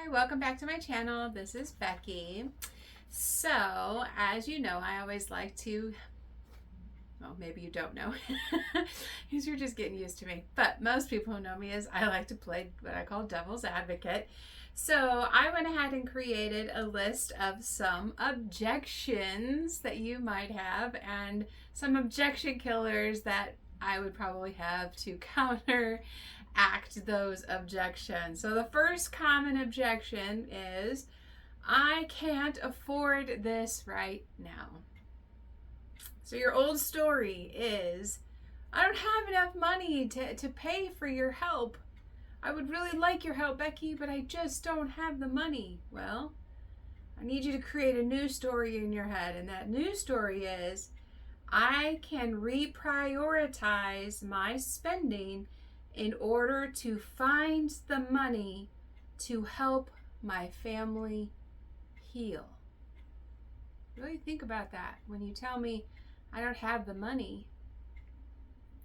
Hi, welcome back to my channel. This is Becky. So, as you know, I always like to, well, maybe you don't know, because you're just getting used to me. But most people who know me is I like to play what I call devil's advocate. So I went ahead and created a list of some objections that you might have and some objection killers that I would probably have to counteract those objections. So the first common objection is, I can't afford this right now. So your old story is, I don't have enough money to pay for your help. I would really like your help, Becky, but I just don't have the money. Well, I need you to create a new story in your head, and that new story is, I can reprioritize my spending in order to find the money to help my family heal. Really think about that. When you tell me I don't have the money,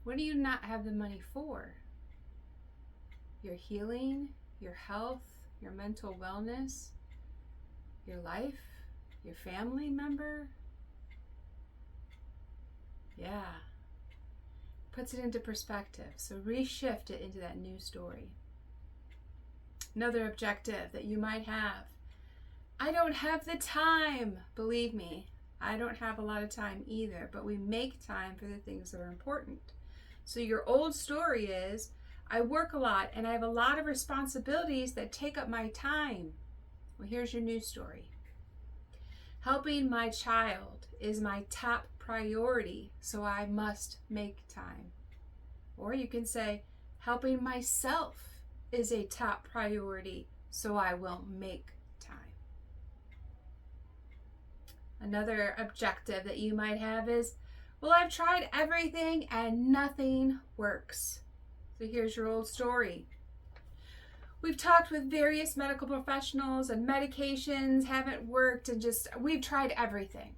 what do you not have the money for? Your healing, your health, your mental wellness, your life, your family member? Yeah. Puts it into perspective. So reshift it into that new story. Another objective that you might have. I don't have the time. Believe me, I don't have a lot of time either, but we make time for the things that are important. So your old story is, I work a lot and I have a lot of responsibilities that take up my time. Well, here's your new story. Helping my child is my top priority, so I must make time. Or you can say, helping myself is a top priority, so I will make time. Another objective that you might have is, well, I've tried everything and nothing works. So here's your old story. We've talked with various medical professionals and medications haven't worked, and we've tried everything.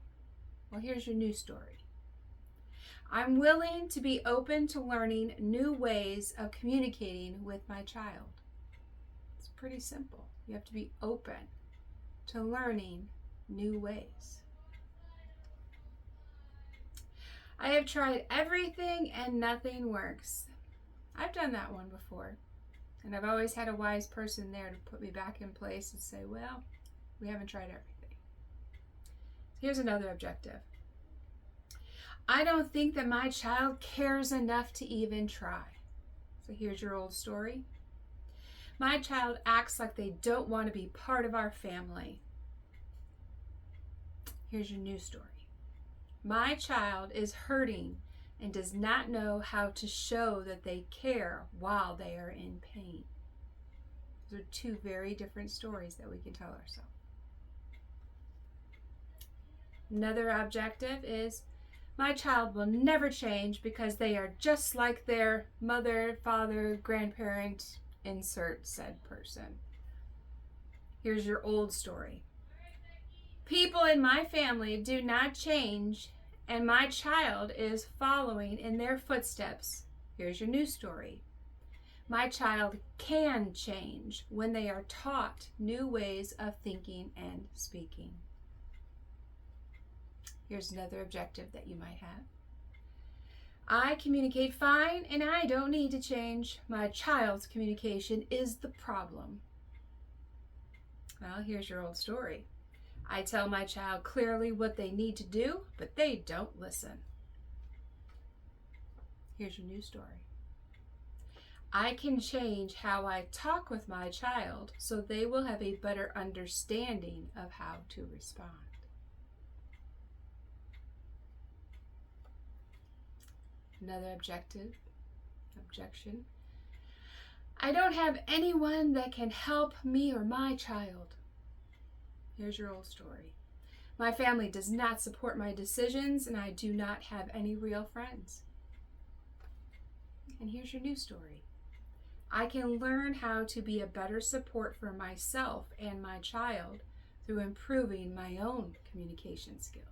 Well, here's your new story. I'm willing to be open to learning new ways of communicating with my child. It's pretty simple. You have to be open to learning new ways. I have tried everything and nothing works. I've done that one before. And I've always had a wise person there to put me back in place and say, well, we haven't tried everything. Here's another objective. I don't think that my child cares enough to even try. So here's your old story. My child acts like they don't want to be part of our family. Here's your new story. My child is hurting and does not know how to show that they care while they are in pain. Those are two very different stories that we can tell ourselves. Another objective is, my child will never change because they are just like their mother, father, grandparent, insert said person. Here's your old story. People in my family do not change, and my child is following in their footsteps. Here's your new story. My child can change when they are taught new ways of thinking and speaking. Here's another objective that you might have. I communicate fine and I don't need to change. My child's communication is the problem. Well, here's your old story. I tell my child clearly what they need to do, but they don't listen. Here's your new story. I can change how I talk with my child so they will have a better understanding of how to respond. Another objection. I don't have anyone that can help me or my child. Here's your old story. My family does not support my decisions and I do not have any real friends. And here's your new story. I can learn how to be a better support for myself and my child through improving my own communication skills.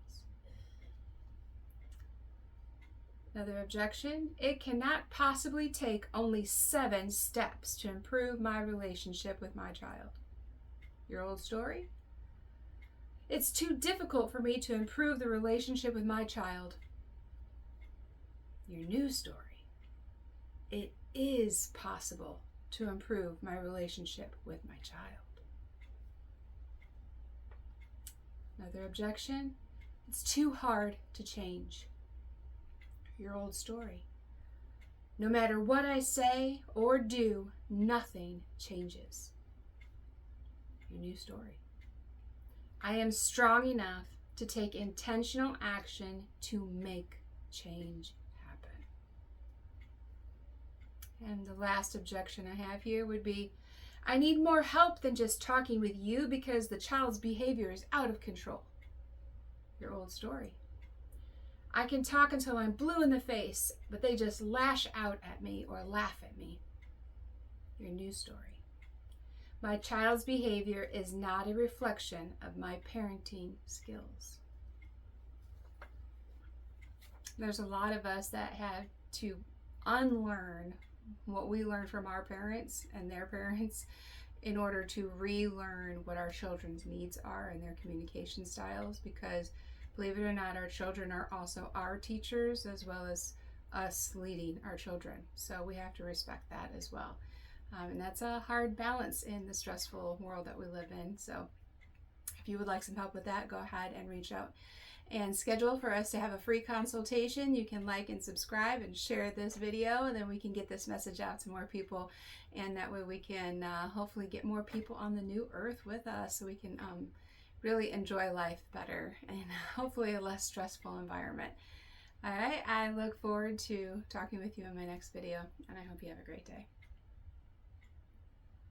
Another objection. It cannot possibly take only 7 steps to improve my relationship with my child. Your old story? It's too difficult for me to improve the relationship with my child. Your new story. It is possible to improve my relationship with my child. Another objection. It's too hard to change. Your old story. No matter what I say or do, nothing changes. Your new story. I am strong enough to take intentional action to make change happen. And the last objection I have here would be, I need more help than just talking with you because the child's behavior is out of control. Your old story. I can talk until I'm blue in the face, but they just lash out at me or laugh at me. Your new story. My child's behavior is not a reflection of my parenting skills. There's a lot of us that have to unlearn what we learned from our parents and their parents in order to relearn what our children's needs are and their communication styles, because believe it or not, our children are also our teachers as well as us leading our children. So we have to respect that as well. And that's a hard balance in the stressful world that we live in. So if you would like some help with that, go ahead and reach out and schedule for us to have a free consultation. You can like and subscribe and share this video, and then we can get this message out to more people, and that way we can hopefully get more people on the new earth with us, so we can really enjoy life better and hopefully a less stressful environment. All right, I look forward to talking with you in my next video, and I hope you have a great day.